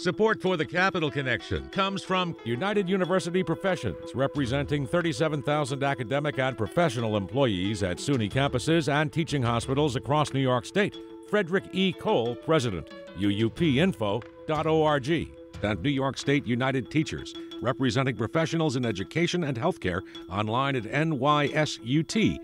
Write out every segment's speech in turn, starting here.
Support for the Capital Connection comes from United University Professions, representing 37,000 academic and professional employees at SUNY campuses and teaching hospitals across New York State. Frederick E. Cole, President, uupinfo.org. And New York State United Teachers, representing professionals in education and healthcare, online at nysut.org.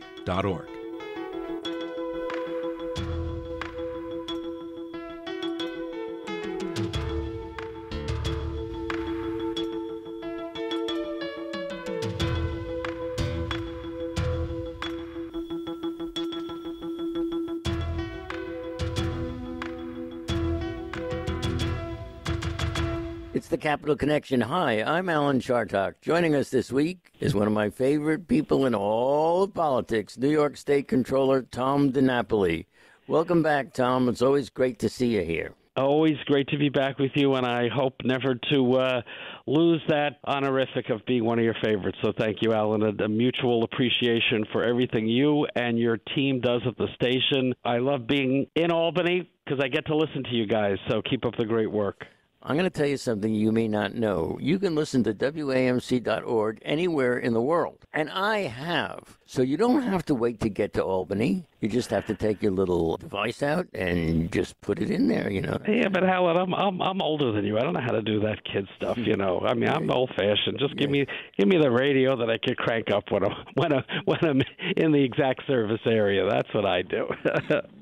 It's the Capital Connection. Hi, I'm Alan Chartock. Joining us this week is one of my favorite people in all of politics, New York State Comptroller Tom DiNapoli. Welcome back, Tom. It's always great to see you here. Always great to be back with you, and I hope never to lose that honorific of being one of your favorites. So thank you, Alan. A mutual appreciation for everything you and your team does at the station. I love being in Albany because I get to listen to you guys, so keep up the great work. I'm going to tell you something you may not know. You can listen to WAMC.org anywhere in the world. And I have. So you don't have to wait to get to Albany. You just have to take your little device out and just put it in there, you know. Yeah, but Alan, I'm older than you. I don't know how to do that kid stuff, you know. I mean, I'm old-fashioned. Just give me the radio that I could crank up when I'm in the exact service area. That's what I do.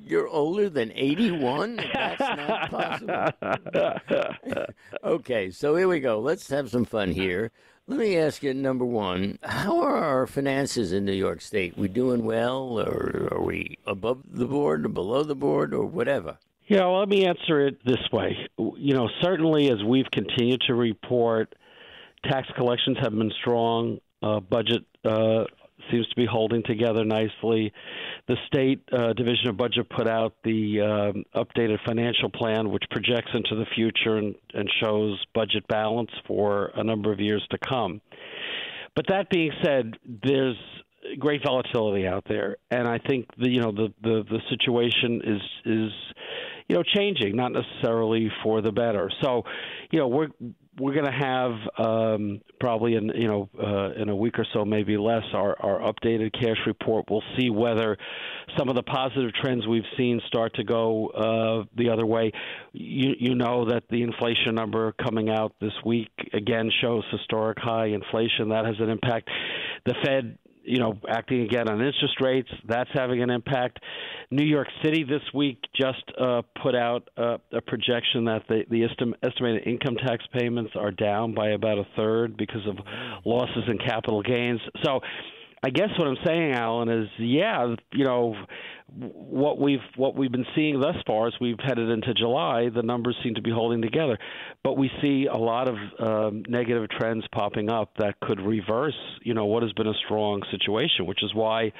You're older than 81? That's not possible. Okay, so here we go. Let's have some fun here. Let me ask you, number one, how are our finances in New York State? We doing well, or are we above the board or below the board or whatever? Yeah, well, let me answer it this way. You know, certainly as we've continued to report, tax collections have been strong, budget seems to be holding together nicely. The State Division of Budget put out the updated financial plan, which projects into the future and shows budget balance for a number of years to come. But that being said, there's great volatility out there, and I think the situation is changing, not necessarily for the better. So, we're going to have probably in a week or so, maybe less, our updated cash report. We'll see whether some of the positive trends we've seen start to go the other way. You know that the inflation number coming out this week again shows historic high inflation. That has an impact. The Fed, acting again on interest rates, that's having an impact. New York City this week just put out a projection that the estimated income tax payments are down by about a third because of losses in capital gains. So I guess what I'm saying, Alan, is what we've been seeing thus far as we've headed into July, the numbers seem to be holding together. But we see a lot of negative trends popping up that could reverse, what has been a strong situation, which is why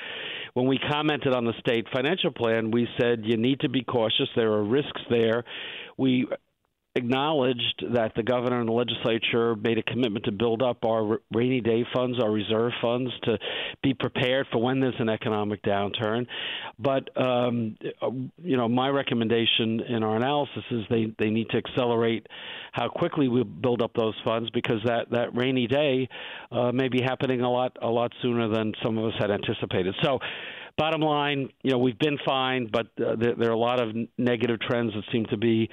when we commented on the state financial plan, we said you need to be cautious. There are risks there. We acknowledged that the governor and the legislature made a commitment to build up our rainy day funds, our reserve funds, to be prepared for when there's an economic downturn. But, my recommendation in our analysis is they need to accelerate how quickly we build up those funds, because that rainy day may be happening a lot sooner than some of us had anticipated. So bottom line, we've been fine, but there are a lot of negative trends that seem to be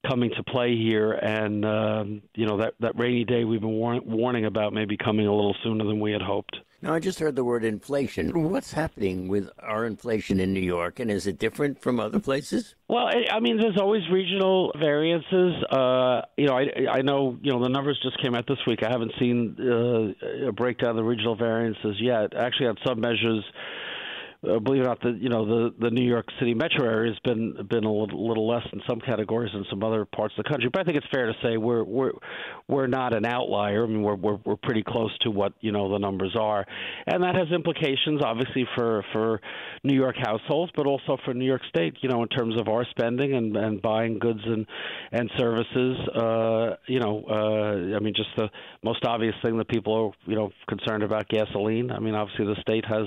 coming to play here, and that rainy day we've been warning about may be coming a little sooner than we had hoped. Now, I just heard the word inflation. What's happening with our inflation in New York, and is it different from other places? Well, I mean, there's always regional variances. I know, the numbers just came out this week. I haven't seen a breakdown of the regional variances yet. Actually, on some measures, believe it or not, the New York City metro area has been a little less in some categories than some other parts of the country. But I think it's fair to say we're not an outlier. I mean, we're pretty close to what the numbers are, and that has implications obviously for New York households, but also for New York State. In terms of our spending and buying goods and services. I mean, just the most obvious thing that people are concerned about, gasoline. I mean, obviously the state has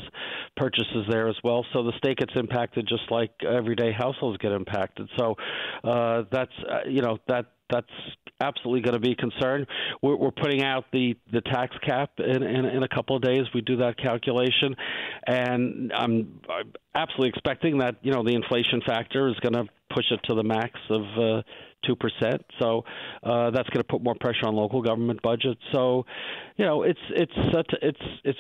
purchases there as well, so the state gets impacted just like everyday households get impacted. So that's absolutely going to be a concern. We're putting out the tax cap in a couple of days. We do that calculation, and I'm absolutely expecting that the inflation factor is going to push it to the max of 2%. So that's going to put more pressure on local government budgets. So it's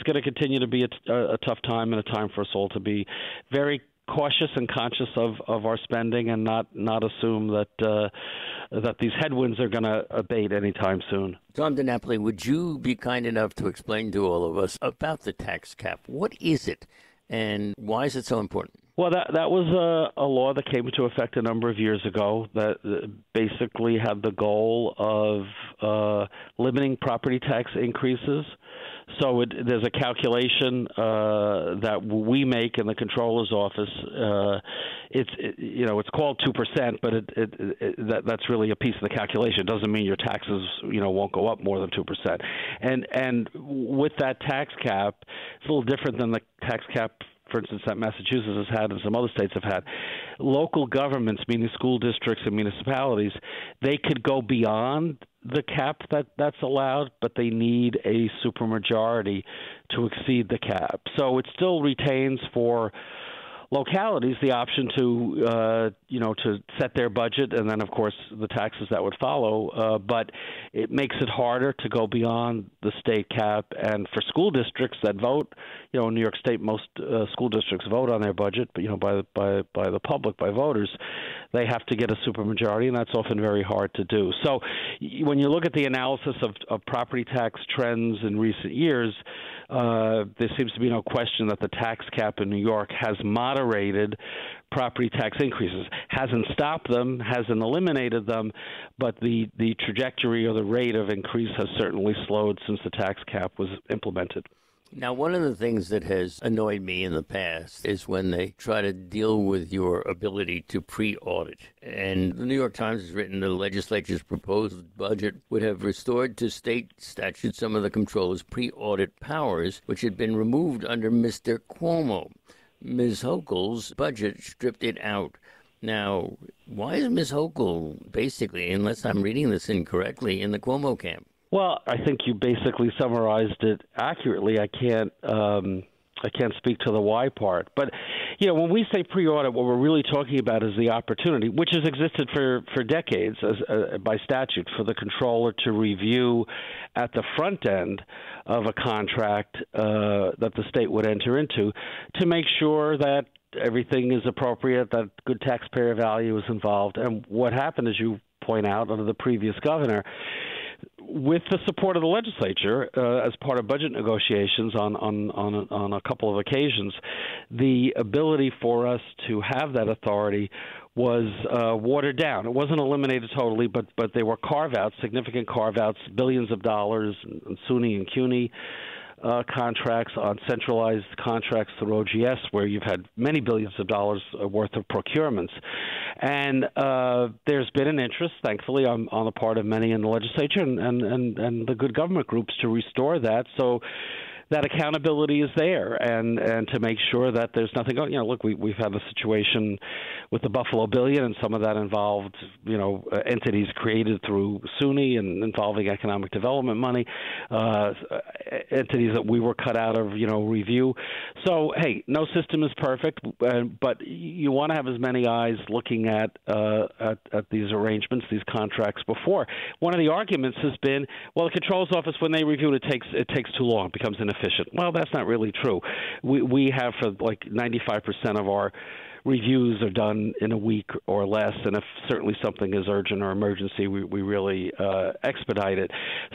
going to continue to be a tough time, and a time for us all to be very cautious and conscious of our spending, and not assume that these headwinds are going to abate anytime soon. Tom DiNapoli, would you be kind enough to explain to all of us about the tax cap? What is it, and why is it so important? Well, that was a law that came into effect a number of years ago that basically had the goal of limiting property tax increases. So there's a calculation that we make in the Comptroller's office. It's called 2%, but that's really a piece of the calculation. It doesn't mean your taxes won't go up more than 2%. And with that tax cap, it's a little different than the tax cap, for instance, that Massachusetts has had and some other states have had. Local governments, meaning school districts and municipalities, they could go beyond the cap that's allowed, but they need a supermajority to exceed the cap. So it still retains for localities the option to set their budget, and then of course the taxes that would follow. But it makes it harder to go beyond the state cap, and for school districts that vote, in New York State, most school districts vote on their budget, but by the public, by voters, they have to get a supermajority, and that's often very hard to do. So when you look at the analysis of property tax trends in recent years, there seems to be no question that the tax cap in New York has moderated property tax increases. Hasn't stopped them, hasn't eliminated them, but the trajectory or the rate of increase has certainly slowed since the tax cap was implemented. Now, one of the things that has annoyed me in the past is when they try to deal with your ability to pre-audit. And the New York Times has written the legislature's proposed budget would have restored to state statute some of the comptroller's pre-audit powers, which had been removed under Mr. Cuomo. Ms. Hochul's budget stripped it out. Now, why is Ms. Hochul basically, unless I'm reading this incorrectly, in the Cuomo camp? Well, I think you basically summarized it accurately. I can't speak to the why part. But, when we say pre-audit, what we're really talking about is the opportunity, which has existed for decades by statute, for the comptroller to review at the front end of a contract that the state would enter into to make sure that everything is appropriate, that good taxpayer value is involved. And what happened, as you point out, under the previous governor, with the support of the legislature, as part of budget negotiations on a couple of occasions, the ability for us to have that authority was watered down. It wasn't eliminated totally, but there were carve-outs, significant carve-outs, billions of dollars on SUNY and CUNY contracts, on centralized contracts through OGS, where you've had many billions of dollars worth of procurements. And there's been an interest, thankfully, on the part of many in the legislature and the good government groups to restore that. So that accountability is there, and to make sure that there's nothing going. Look, we've had a situation with the Buffalo Billion, and some of that involved, entities created through SUNY and involving economic development money, entities that we were cut out of, review. So, hey, no system is perfect, but you want to have as many eyes looking at these arrangements, these contracts before. One of the arguments has been, well, the Comptroller's office, when they review it, it takes too long, it becomes inefficient. Well, that's not really true. We have, for like 95% of our reviews are done in a week or less, and if certainly something is urgent or emergency, we really expedite it.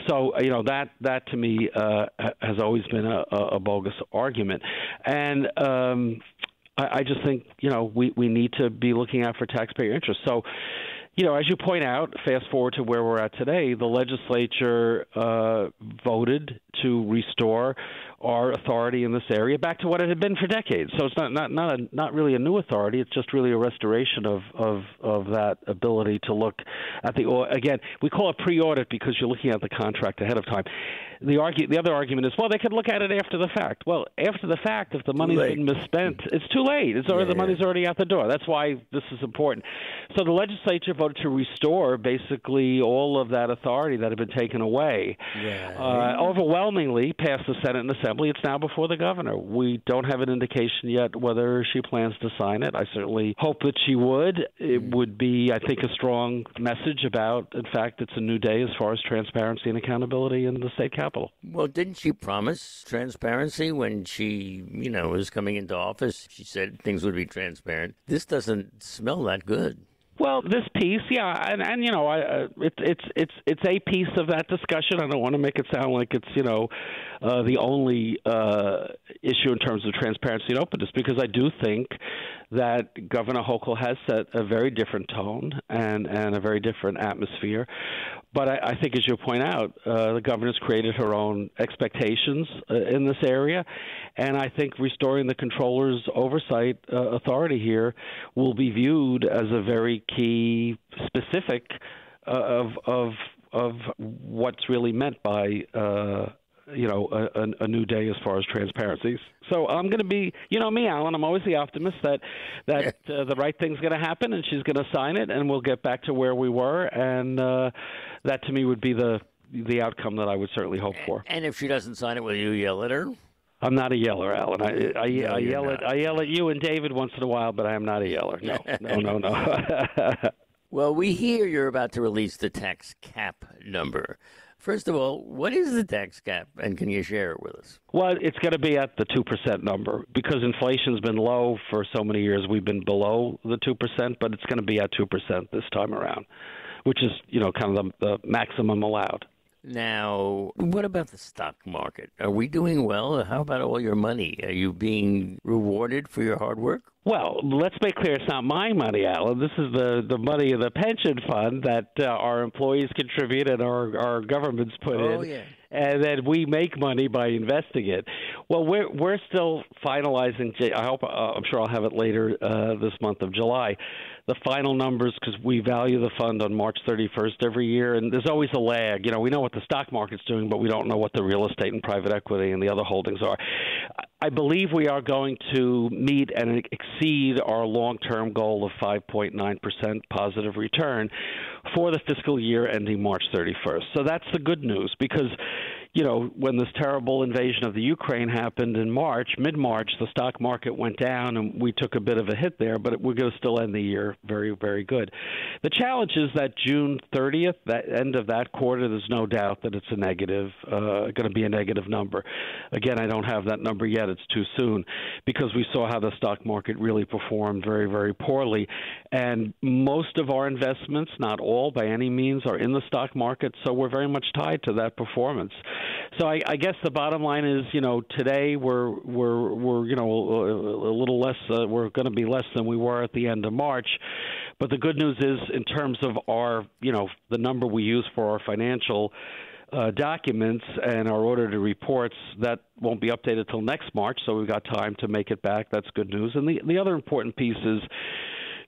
So, that to me has always been a bogus argument. And I just think, we need to be looking out for taxpayer interests. So, as you point out, fast forward to where we're at today, the legislature voted to restore our authority in this area back to what it had been for decades. So it's not really a new authority. It's just really a restoration of that ability to look at again, we call it pre-audit because you're looking at the contract ahead of time. The other argument is, well, they could look at it after the fact. Well, after the fact, if the money's been misspent, it's too late. The money's already out the door. That's why this is important. So the legislature voted to restore basically all of that authority that had been taken away. Overwhelmingly passed the Senate and Assembly. It's now before the governor. We don't have an indication yet whether she plans to sign it. I certainly hope that she would. It would be, I think, a strong message about, in fact, it's a new day as far as transparency and accountability in the state capitol. Well, didn't she promise transparency when she, was coming into office? She said things would be transparent. This doesn't smell that good. Well, this piece, it's a piece of that discussion. I don't want to make it sound like it's the only issue in terms of transparency and openness, because I do think that Governor Hochul has set a very different tone and a very different atmosphere. But I think, as you point out, the governor's created her own expectations in this area, and I think restoring the Comptroller's oversight authority here will be viewed as a very key specific of what's really meant by a new day as far as transparency. So I'm going to be, me, Alan, I'm always the optimist that the right thing's going to happen and she's going to sign it and we'll get back to where we were. And that to me would be the outcome that I would certainly hope for. And if she doesn't sign it, will you yell at her? I'm not a yeller, Alan. I yell at you and David once in a while, but I am not a yeller. No. Well, we hear you're about to release the tax cap number. First of all, what is the tax cap, and can you share it with us? Well, it's going to be at the 2% number. Because inflation's been low for so many years, we've been below the 2%, but it's going to be at 2% this time around, which is, kind of the maximum allowed. Now, what about the stock market? Are we doing well? How about all your money? Are you being rewarded for your hard work? Well, let's make clear it's not my money, Alan. This is the money of the pension fund that our employees contribute and our governments put in. Yeah. And then we make money by investing it. Well, we're still finalizing. I'm sure I'll have it later this month of July. The final numbers, because we value the fund on March 31st every year, and there's always a lag. We know what the stock market's doing, but we don't know what the real estate and private equity and the other holdings are. I believe we are going to meet and exceed our long-term goal of 5.9% positive return for the fiscal year ending March 31st. So that's the good news, because when this terrible invasion of the Ukraine happened in mid-March, the stock market went down and we took a bit of a hit there, but we're going to still end the year very, very good. The challenge is that June 30th, that end of that quarter, there's no doubt that it's going to be a negative number. Again, I don't have that number yet. It's too soon, because we saw how the stock market really performed very, very poorly. And most of our investments, not all by any means, are in the stock market, so we're very much tied to that performance. So I guess the bottom line is, today we're a little less. We're going to be less than we were at the end of March. But the good news is, in terms of our, the number we use for our financial documents and our audited reports, that won't be updated till next March. So we've got time to make it back. That's good news. And the other important piece is,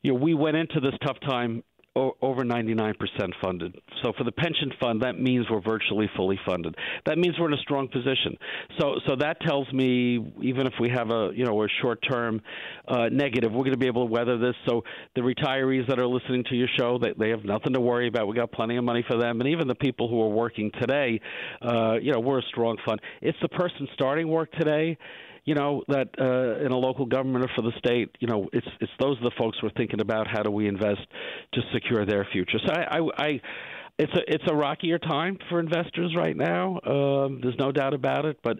we went into this tough time over 99% funded. So for the pension fund, that means we're virtually fully funded. That means we're in a strong position. So that tells me, even if we have a short-term negative, we're going to be able to weather this. So the retirees that are listening to your show, they have nothing to worry about. We got plenty of money for them. And even the people who are working today, we're a strong fund. It's the person starting work today, that in a local government or for the state, it's those are the folks we're thinking about. How do we invest to secure their future? So it's a rockier time for investors right now. There's no doubt about it. But,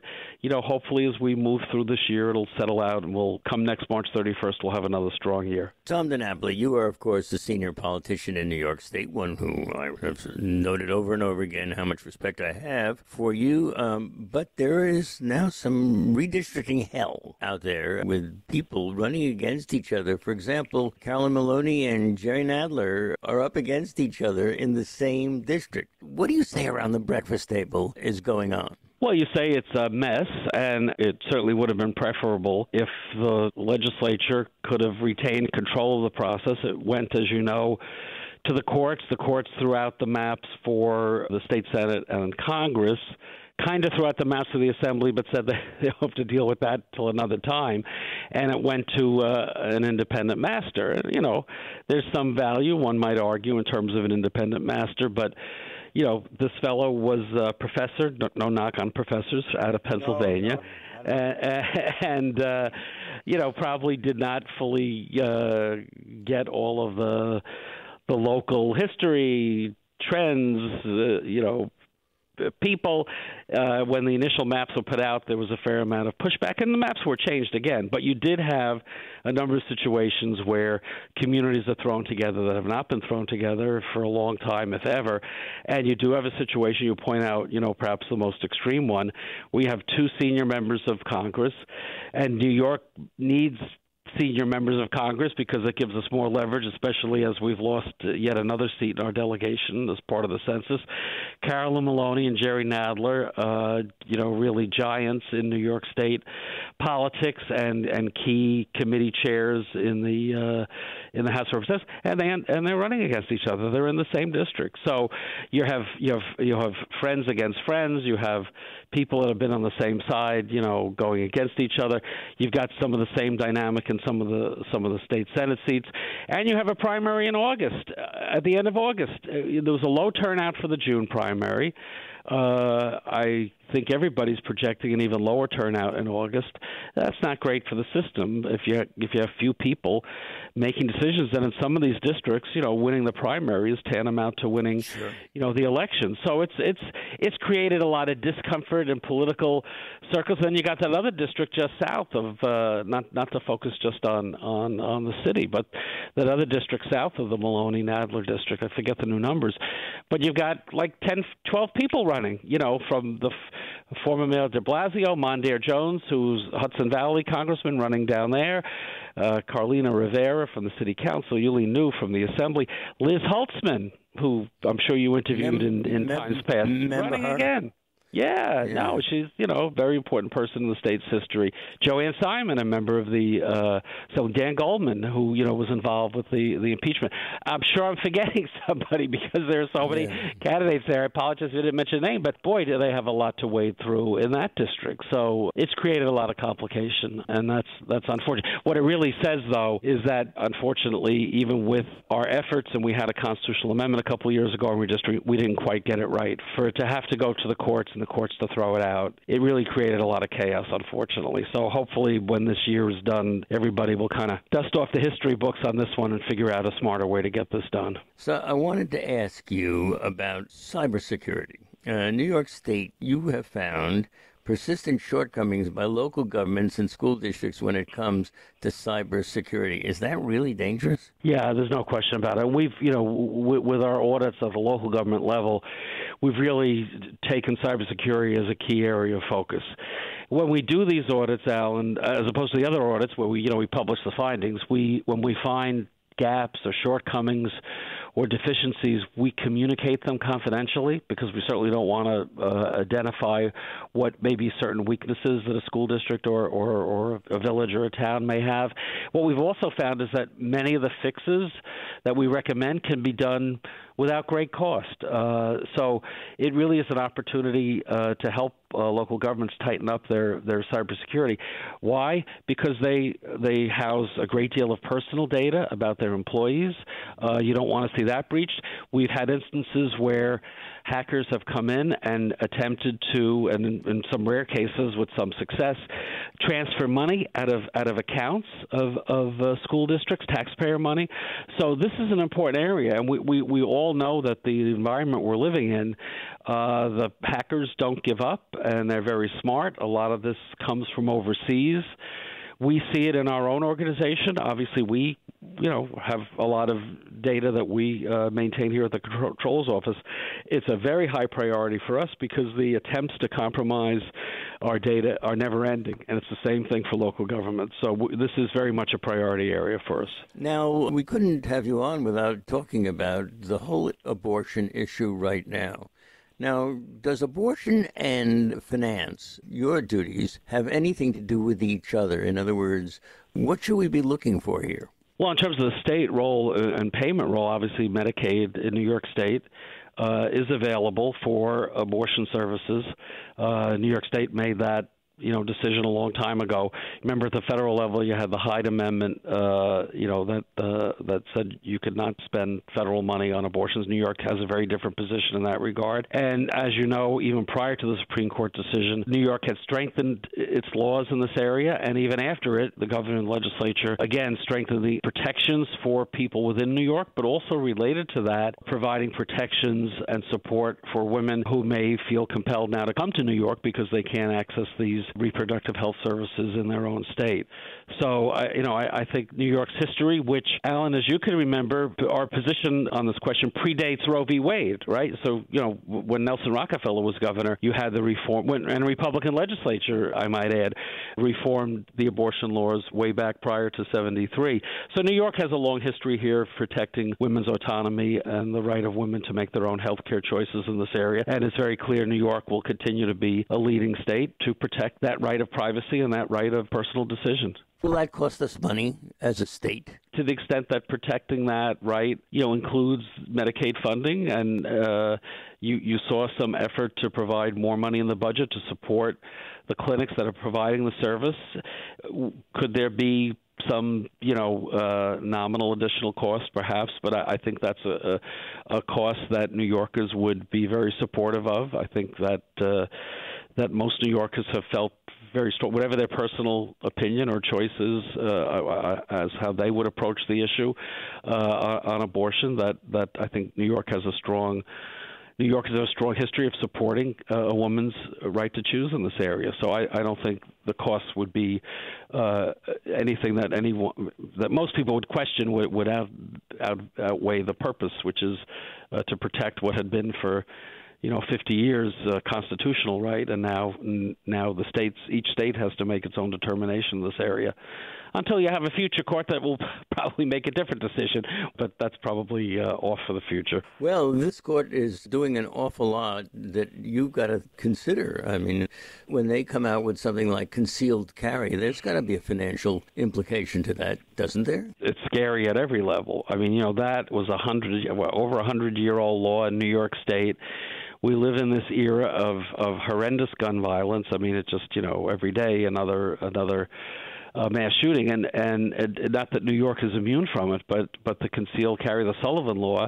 hopefully as we move through this year, it'll settle out, and we'll come next March 31st, we'll have another strong year. Tom DiNapoli, you are, of course, a senior politician in New York State, one who I have noted over and over again how much respect I have for you. But there is now some redistricting hell out there with people running against each other. For example, Carolyn Maloney and Jerry Nadler are up against each other in the same district. What do you say around the breakfast table is going on? Well, you say it's a mess, and it certainly would have been preferable if the legislature could have retained control of the process. It went, as you know, to the courts. The courts threw out the maps for the state Senate and Congress, kind of threw out the maps for the Assembly, but said they hope to deal with that till another time. And it went to an independent master. And, you know, there's some value, one might argue, in terms of an independent master, but you know, this fellow was a professor, no knock on professors, out of Pennsylvania, and you know, probably did not fully get all of the local history, trends, you know, people. When the initial maps were put out, there was a fair amount of pushback, and the maps were changed again. But you did have a number of situations where communities are thrown together that have not been thrown together for a long time, if ever. And you do have a situation, you point out, you know, perhaps the most extreme one. We have two senior members of Congress, and New York needs senior members of Congress because it gives us more leverage, especially as we've lost yet another seat in our delegation as part of the census. Carolyn Maloney and Jerry Nadler, you know, really giants in New York State politics and key committee chairs in the House of Representatives, and they're running against each other. They're in the same district, so you have friends against friends. You have people that have been on the same side, you know, going against each other. You've got some of the same dynamic in some of the state Senate seats, and you have a primary in August. At the end of August, there was a low turnout for the June primary. I think everybody's projecting an even lower turnout in August. That's not great for the system if you have few people making decisions. And in some of these districts, you know, winning the primary is tantamount to winning, Sure. you know, the election. So it's created a lot of discomfort in political circles. And you got that other district just south of not to focus just on the city, but that other district south of the Maloney-Nadler district. I forget the new numbers, but you've got like 10, 12 people running, you know, from the former Mayor de Blasio, Mondaire Jones, who's Hudson Valley congressman running down there, Carlina Rivera from the city council, Yuli New from the assembly, Liz Holtzman, who I'm sure you interviewed in times past, running again. Yeah, no, she's, you know, a very important person in the state's history. Joanne Simon, a member of so Dan Goldman, who, you know, was involved with the impeachment. I'm sure I'm forgetting somebody because there are so many candidates there. I apologize if I didn't mention a name, but boy, do they have a lot to wade through in that district. So it's created a lot of complication, and that's unfortunate. What it really says, though, is that, unfortunately, even with our efforts, and we had a constitutional amendment a couple of years ago, and we didn't quite get it right, for it to have to go to the courts and the courts to throw it out, it really created a lot of chaos, unfortunately. So hopefully when this year is done, everybody will kind of dust off the history books on this one and figure out a smarter way to get this done. So I wanted to ask you about cybersecurity. New York State, you have found persistent shortcomings by local governments and school districts when it comes to cybersecurity. Is that really dangerous? Yeah, there's no question about it. We've, you know, with our audits at the local government level, we've really taken cybersecurity as a key area of focus. When we do these audits, Alan, as opposed to the other audits where we publish the findings, when we find gaps or shortcomings or deficiencies, we communicate them confidentially because we certainly don't want to identify what may be certain weaknesses that a school district or a village or a town may have. What we've also found is that many of the fixes that we recommend can be done without great cost. So it really is an opportunity to help local governments tighten up their cybersecurity. Why? Because they house a great deal of personal data about their employees. You don't want to see that breached. We've had instances where hackers have come in and attempted to, and in some rare cases with some success, transfer money out of accounts of school districts, taxpayer money. So this is an important area, and we all know that the environment we're living in, the hackers don't give up, and they're very smart. A lot of this comes from overseas. We see it in our own organization. Obviously, we, have a lot of data that we maintain here at the Comptroller's office. It's a very high priority for us because the attempts to compromise our data are never ending, and it's the same thing for local government. So this is very much a priority area for us. Now, we couldn't have you on without talking about the whole abortion issue right now. Now, does abortion and finance, your duties, have anything to do with each other? In other words, what should we be looking for here? Well, in terms of the state role and payment role, obviously Medicaid in New York State is available for abortion services. New York State made that decision a long time ago. Remember, at the federal level, you had the Hyde Amendment, that said you could not spend federal money on abortions. New York has a very different position in that regard. And as you know, even prior to the Supreme Court decision, New York had strengthened its laws in this area, and even after it, the governor and legislature, again, strengthened the protections for people within New York, but also related to that, providing protections and support for women who may feel compelled now to come to New York because they can't access these reproductive health services in their own state. So, I think New York's history, which, Alan, as you can remember, our position on this question predates Roe v. Wade, right? So, when Nelson Rockefeller was governor, you had the reform, and a Republican legislature, I might add, reformed the abortion laws way back prior to 73. So New York has a long history here of protecting women's autonomy and the right of women to make their own health care choices in this area. And it's very clear New York will continue to be a leading state to protect that right of privacy and that right of personal decisions. Will that cost us money as a state? To the extent that protecting that right, includes Medicaid funding, and you saw some effort to provide more money in the budget to support the clinics that are providing the service. Could there be some, nominal additional cost, perhaps? But I think that's a cost that New Yorkers would be very supportive of. I think that most New Yorkers have felt very strong, whatever their personal opinion or choices as how they would approach the issue on abortion, that I think New York has a strong history of supporting a woman's right to choose in this area. So I don't think the costs would be anything that most people would question would outweigh the purpose, which is to protect what had been for 50 years constitutional right, and now each state has to make its own determination in this area. Until you have a future court that will probably make a different decision, but that's probably off for the future. Well, this court is doing an awful lot that you've got to consider. I mean, when they come out with something like concealed carry, there's got to be a financial implication to that, doesn't there? It's scary at every level. I mean, that was over 100-year-old law in New York State. We live in this era of horrendous gun violence. I mean, it's just, every day another mass shooting, and not that New York is immune from it, but the concealed carry, the Sullivan Law,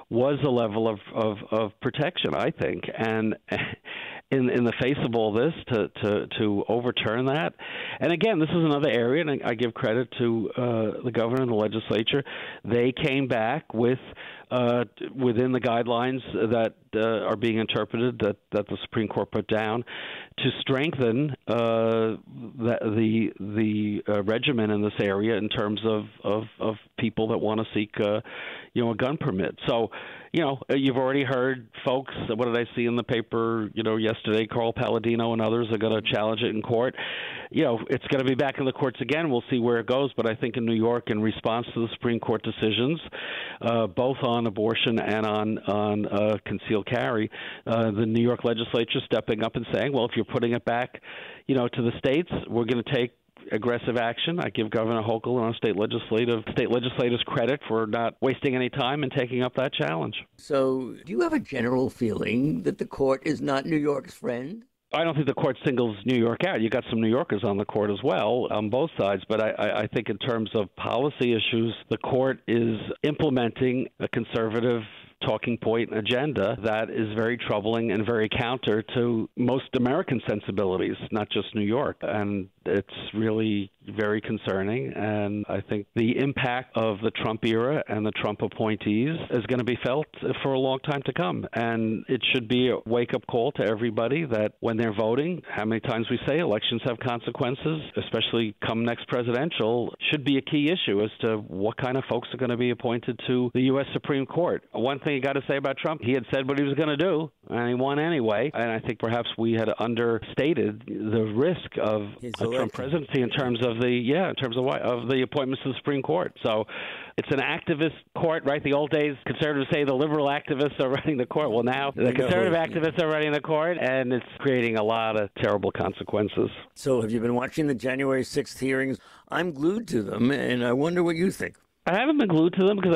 was a level of protection, I think. And in the face of all this, to overturn that, and again, this is another area, and I give credit to the governor and the legislature. They came back with within the guidelines that are being interpreted that the Supreme Court put down to strengthen the regimen in this area in terms of people that want to seek a gun permit. So, you've already heard folks. What did I see in the paper? Yesterday, Carl Palladino and others are going to challenge it in court. It's going to be back in the courts again. We'll see where it goes. But I think in New York, in response to the Supreme Court decisions, both on abortion and on concealed carry, the New York legislature stepping up and saying, well, if you're putting it back, to the states, we're going to take aggressive action. I give Governor Hochul and our state legislators credit for not wasting any time and taking up that challenge. So do you have a general feeling that the court is not New York's friend? I don't think the court singles New York out. You got some New Yorkers on the court as well on both sides. But I think in terms of policy issues, the court is implementing a conservative talking point agenda that is very troubling and very counter to most American sensibilities, not just New York. And it's really very concerning. And I think the impact of the Trump era and the Trump appointees is going to be felt for a long time to come. And it should be a wake-up call to everybody that when they're voting, how many times we say elections have consequences, especially come next presidential, should be a key issue as to what kind of folks are going to be appointed to the U.S. Supreme Court. One thing you got to say about Trump, he had said what he was going to do. and he won anyway. And I think perhaps we had understated the risk of a Trump presidency in terms of the appointments to the Supreme Court. So it's an activist court, right? The old days, conservatives say the liberal activists are running the court. Well, now the conservative activists are running the court, and it's creating a lot of terrible consequences. So have you been watching the January 6th hearings? I'm glued to them, and I wonder what you think. I haven't been glued to them because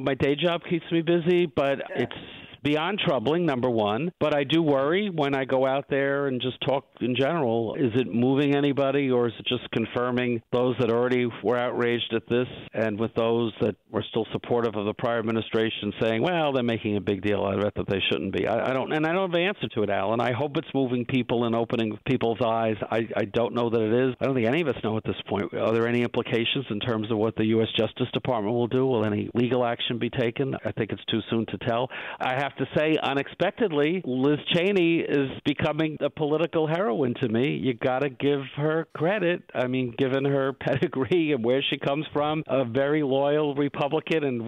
my day job keeps me busy, but it's beyond troubling, number one. But I do worry when I go out there and just talk in general. Is it moving anybody, or is it just confirming those that already were outraged at this, and with those that were still supportive of the prior administration saying, well, they're making a big deal out of it that they shouldn't be? I don't have the answer to it, Alan. I hope it's moving people and opening people's eyes. I don't know that it is. I don't think any of us know at this point. Are there any implications in terms of what the U.S. Justice Department will do? Will any legal action be taken? I think it's too soon to tell. I have to say, unexpectedly, Liz Cheney is becoming a political heroine to me. You got to give her credit. I mean, given her pedigree and where she comes from, a very loyal Republican, and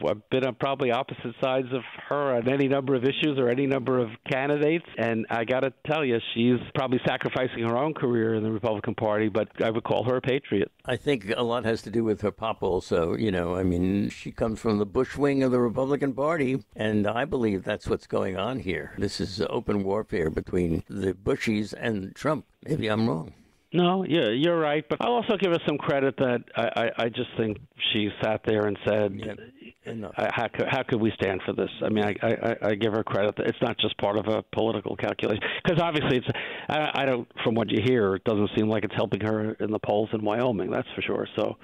I've been on probably opposite sides of her on any number of issues or any number of candidates. And I got to tell you, she's probably sacrificing her own career in the Republican Party, but I would call her a patriot. I think a lot has to do with her pop also. She comes from the Bush wing of the Republican Party, and I believe that's what's going on here. This is open warfare between the Bushies and Trump. Maybe I'm wrong. No, yeah, you're right. But I'll also give her some credit that I just think she sat there and said, how could we stand for this? I mean, I give her credit. It's not just part of a political calculation. Because obviously, from what you hear, it doesn't seem like it's helping her in the polls in Wyoming, that's for sure. So,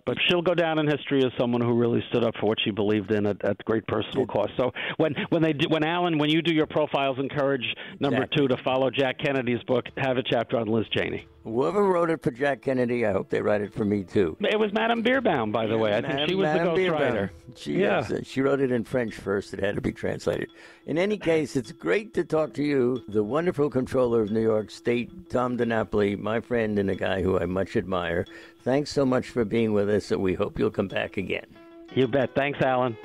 but she'll go down in history as someone who really stood up for what she believed in at great personal cost. So when you do your profiles, encourage number 2 to follow Jack Kennedy's book, have a chapter on Liz Cheney. Whoever wrote it for Jack Kennedy, I hope they write it for me, too. It was Madame Bierbaum, by the way. I think she was the ghostwriter. She wrote it in French first. It had to be translated. In any case, it's great to talk to you, the wonderful Comptroller of New York State, Tom DiNapoli, my friend and a guy who I much admire. Thanks so much for being with us, and we hope you'll come back again. You bet. Thanks, Alan.